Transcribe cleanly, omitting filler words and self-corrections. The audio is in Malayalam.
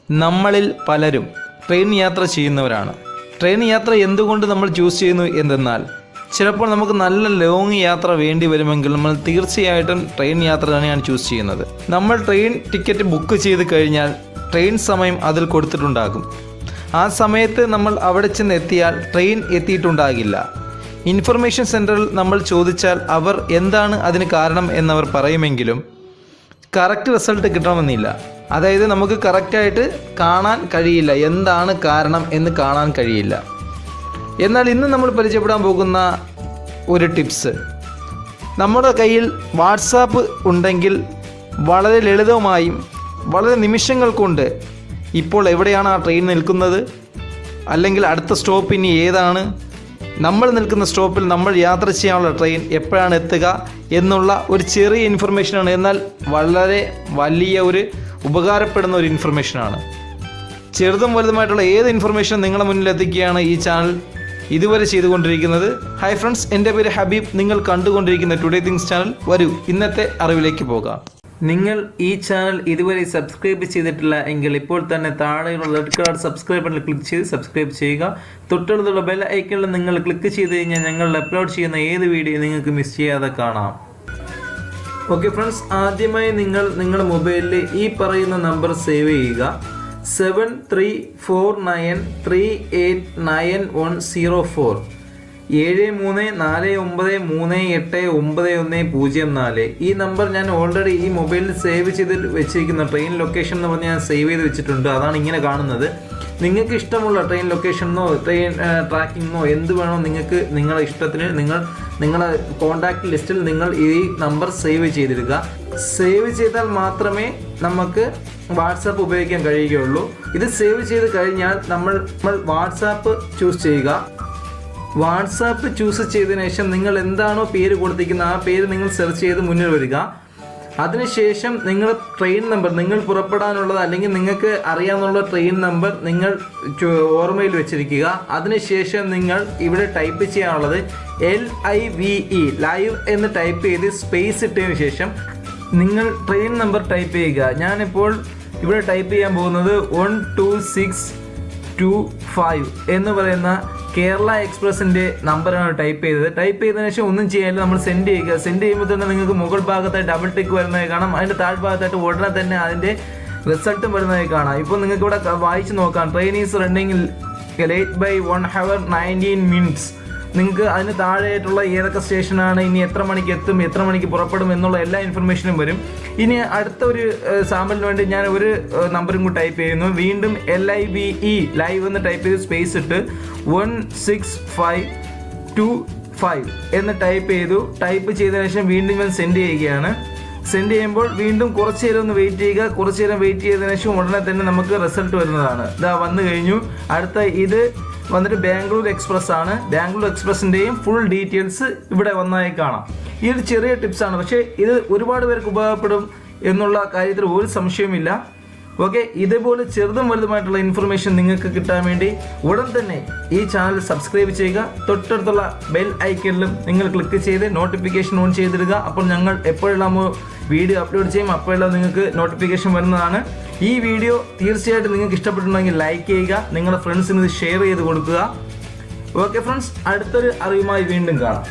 നമ്മളിൽ പലരും ട്രെയിൻ യാത്ര ചെയ്യുന്നവരാണ്. ട്രെയിൻ യാത്ര എന്തുകൊണ്ട് നമ്മൾ ചൂസ് ചെയ്യുന്നു എന്തെന്നാൽ, ചിലപ്പോൾ നമുക്ക് നല്ല ലോങ് യാത്ര വേണ്ടി വരുമെങ്കിൽ നമ്മൾ തീർച്ചയായിട്ടും ട്രെയിൻ യാത്ര തന്നെയാണ് ചൂസ് ചെയ്യുന്നത്. നമ്മൾ ട്രെയിൻ ടിക്കറ്റ് ബുക്ക് ചെയ്ത് കഴിഞ്ഞാൽ ട്രെയിൻ സമയം അതിൽ കൊടുത്തിട്ടുണ്ടാകും. ആ സമയത്ത് നമ്മൾ അവിടെ ചെന്ന് എത്തിയാൽ ട്രെയിൻ എത്തിയിട്ടുണ്ടാകില്ല. ഇൻഫർമേഷൻ സെൻറ്ററിൽ നമ്മൾ ചോദിച്ചാൽ അവർ എന്താണ് അതിന് കാരണം എന്നവർ പറയുമെങ്കിലും കറക്റ്റ് റിസൾട്ട് കിട്ടണമെന്നില്ല. അതായത് നമുക്ക് കറക്റ്റായിട്ട് കാണാൻ കഴിയില്ല, എന്താണ് കാരണം എന്ന് കാണാൻ കഴിയില്ല. എന്നാൽ ഇന്ന് നമ്മൾ പരിചയപ്പെടാൻ പോകുന്ന ഒരു ടിപ്സ്, നമ്മുടെ കയ്യിൽ വാട്സാപ്പ് ഉണ്ടെങ്കിൽ വളരെ ലളിതമായും വളരെ നിമിഷങ്ങൾ കൊണ്ട് ഇപ്പോൾ എവിടെയാണ് ആ ട്രെയിൻ നിൽക്കുന്നത്, അല്ലെങ്കിൽ അടുത്ത സ്റ്റോപ്പ് ഇനി ഏതാണ്, നമ്മൾ നിൽക്കുന്ന സ്റ്റോപ്പിൽ നമ്മൾ യാത്ര ചെയ്യാനുള്ള ട്രെയിൻ എപ്പോഴാണ് എത്തുക എന്നുള്ള ഒരു ചെറിയ ഇൻഫർമേഷനാണ്. എന്നാൽ വളരെ വലിയ ഒരു ഉപകാരപ്പെടുന്ന ഒരു ഇൻഫർമേഷനാണ്. ചെറുതും വലുതുമായിട്ടുള്ള ഏത് ഇൻഫർമേഷനും നിങ്ങളുടെ മുന്നിൽ എത്തിക്കുകയാണ് ഈ ചാനൽ ഇതുവരെ ചെയ്തുകൊണ്ടിരിക്കുന്നത്. ഹായ് ഫ്രണ്ട്സ്, എൻ്റെ പേര് ഹബീബ്. നിങ്ങൾ കണ്ടുകൊണ്ടിരിക്കുന്ന ടുഡേ തിങ്സ് ചാനൽ. വരൂ ഇന്നത്തെ അറിവിലേക്ക് പോകാം. നിങ്ങൾ ഈ ചാനൽ ഇതുവരെ സബ്സ്ക്രൈബ് ചെയ്തിട്ടില്ല എങ്കിൽ ഇപ്പോൾ തന്നെ താഴെയുള്ള റെഡ് കളർ സബ്സ്ക്രൈബ് ബട്ടണിൽ ക്ലിക്ക് ചെയ്ത് സബ്സ്ക്രൈബ് ചെയ്യുക. തൊട്ടടുത്തുള്ള ബെൽ ഐക്കണിൽ നിങ്ങൾ ക്ലിക്ക് ചെയ്ത് കഴിഞ്ഞാൽ ഞങ്ങൾ അപ്ലോഡ് ചെയ്യുന്ന ഏത് വീഡിയോ നിങ്ങൾക്ക് മിസ് ചെയ്യാതെ കാണാം. ഓക്കെ ഫ്രണ്ട്സ്, ആദ്യമായി നിങ്ങൾ നിങ്ങളുടെ മൊബൈലിൽ ഈ പറയുന്ന നമ്പർ സേവ് ചെയ്യുക. 7349389104 7349389104. ഈ നമ്പർ ഞാൻ ഓൾറെഡി ഈ മൊബൈലിൽ സേവ് ചെയ്ത് വെച്ചിരിക്കുന്ന ട്രെയിൻ ലൊക്കേഷൻ എന്ന് പറഞ്ഞ് ഞാൻ സേവ് ചെയ്ത് വെച്ചിട്ടുണ്ട്. അതാണ് ഇങ്ങനെ കാണുന്നത്. നിങ്ങൾക്ക് ഇഷ്ടമുള്ള ട്രെയിൻ ലൊക്കേഷനോ ട്രെയിൻ ട്രാക്കിങ്ങോ എന്ത് വേണോ നിങ്ങൾക്ക് നിങ്ങളുടെ ഇഷ്ടത്തിന് നിങ്ങളുടെ കോൺടാക്ട് ലിസ്റ്റിൽ നിങ്ങൾ ഈ നമ്പർ സേവ് ചെയ്തിടുക. സേവ് ചെയ്താൽ മാത്രമേ നമുക്ക് വാട്സാപ്പ് ഉപയോഗിക്കാൻ കഴിയുകയുള്ളൂ. ഇത് സേവ് ചെയ്ത് കഴിഞ്ഞാൽ നമ്മൾ വാട്സാപ്പ് ചൂസ് ചെയ്യുക. വാട്സാപ്പ് ചൂസ് ചെയ്തതിനു ശേഷം നിങ്ങൾ എന്താണോ പേര് കൊടുത്തിരിക്കുന്നത് ആ പേര് നിങ്ങൾ സെർച്ച് ചെയ്ത് മുന്നിൽ വരിക. അതിനുശേഷം നിങ്ങൾ ട്രെയിൻ നമ്പർ, നിങ്ങൾ പുറപ്പെടാനുള്ളത് അല്ലെങ്കിൽ നിങ്ങൾക്ക് അറിയാവുന്ന ട്രെയിൻ നമ്പർ നിങ്ങൾ ഓർമ്മയിൽ വെച്ചിരിക്കുക. അതിനുശേഷം നിങ്ങൾ ഇവിടെ ടൈപ്പ് ചെയ്യാനുള്ളത് LIVE ലൈവ് എന്ന് ടൈപ്പ് ചെയ്ത് സ്പേസ് ഇട്ടതിന് ശേഷം നിങ്ങൾ ട്രെയിൻ നമ്പർ ടൈപ്പ് ചെയ്യുക. ഞാനിപ്പോൾ ഇവിടെ ടൈപ്പ് ചെയ്യാൻ പോകുന്നത് 12625 എന്ന് പറയുന്ന കേരള എക്സ്പ്രസിൻ്റെ നമ്പറാണ് ടൈപ്പ് ചെയ്തത്. ടൈപ്പ് ചെയ്തതിനു ശേഷം ഒന്നും ചെയ്യാനില്ല, നമ്മൾ സെൻഡ് ചെയ്യുക. സെൻഡ് ചെയ്യുമ്പോൾ തന്നെ നിങ്ങൾക്ക് മുകൾ ഭാഗത്തായി ഡബിൾ ടിക്ക് വരുന്നതായി കാണാം. അതിൻ്റെ താഴ്ഭാഗത്തായിട്ട് ഉടനെ തന്നെ അതിൻ്റെ റിസൾട്ടും വരുന്നതായി കാണാം. ഇപ്പോൾ നിങ്ങൾക്ക് ഇവിടെ വായിച്ച് നോക്കാം. Train is running late by 1 hour 19 minutes. നിങ്ങൾക്ക് അതിന് താഴെയായിട്ടുള്ള ഏതൊക്കെ സ്റ്റേഷനാണ്, ഇനി എത്ര മണിക്ക് എത്തും, എത്ര മണിക്ക് പുറപ്പെടും എന്നുള്ള എല്ലാ ഇൻഫർമേഷനും വരും. ഇനി അടുത്ത ഒരു സാമ്പിളിന് വേണ്ടി ഞാൻ ഒരു നമ്പറും കൂടി ടൈപ്പ് ചെയ്യുന്നു. വീണ്ടും LIVE ലൈവ് എന്ന് ടൈപ്പ് ചെയ്ത് സ്പേസ് ഇട്ട് 16525 എന്ന് ടൈപ്പ് ചെയ്തു. ടൈപ്പ് ചെയ്തതിനു ശേഷം വീണ്ടും ഞാൻ സെൻഡ് ചെയ്യുകയാണ്. സെൻഡ് ചെയ്യുമ്പോൾ വീണ്ടും കുറച്ച് നേരം ഒന്ന് വെയിറ്റ് ചെയ്യുക. കുറച്ച് നേരം വെയിറ്റ് ചെയ്തതിനു ശേഷം ഉടനെ തന്നെ നമുക്ക് റിസൾട്ട് വരുന്നതാണ്. ഇതാ വന്നു കഴിഞ്ഞു. അടുത്ത ഇത് വന്നിട്ട് ബാംഗ്ലൂർ എക്സ്പ്രസ് ആണ്. ബാംഗ്ലൂർ എക്സ്പ്രസിൻ്റെയും ഫുൾ ഡീറ്റെയിൽസ് ഇവിടെ വന്നതായി കാണാം. ഈ ഒരു ചെറിയ ടിപ്സാണ്, പക്ഷേ ഇത് ഒരുപാട് പേർക്ക് ഉപയോഗപ്പെടും എന്നുള്ള കാര്യത്തിൽ ഒരു സംശയവുമില്ല. ഓക്കെ, ഇതേപോലെ ചെറുതും വലുതുമായിട്ടുള്ള ഇൻഫർമേഷൻ നിങ്ങൾക്ക് കിട്ടാൻ വേണ്ടി ഉടൻ തന്നെ ഈ ചാനൽ സബ്സ്ക്രൈബ് ചെയ്യുക. തൊട്ടടുത്തുള്ള ബെൽ ഐക്കണിലും നിങ്ങൾ ക്ലിക്ക് ചെയ്ത് നോട്ടിഫിക്കേഷൻ ഓൺ ചെയ്തിടുക. അപ്പോൾ ഞങ്ങൾ എപ്പോഴെല്ലാം വീഡിയോ അപ്ലോഡ് ചെയ്യും അപ്പോഴെല്ലാം നിങ്ങൾക്ക് നോട്ടിഫിക്കേഷൻ വരുന്നതാണ്. ഈ വീഡിയോ തീർച്ചയായിട്ടും നിങ്ങൾക്ക് ഇഷ്ടപ്പെട്ടിട്ടുണ്ടെങ്കിൽ ലൈക്ക് ചെയ്യുക, നിങ്ങളുടെ ഫ്രണ്ട്സിന് ഇത് ഷെയർ ചെയ്ത് കൊടുക്കുക. ഓക്കെ ഫ്രണ്ട്സ്, അടുത്തൊരു അറിവുമായി വീണ്ടും കാണാം.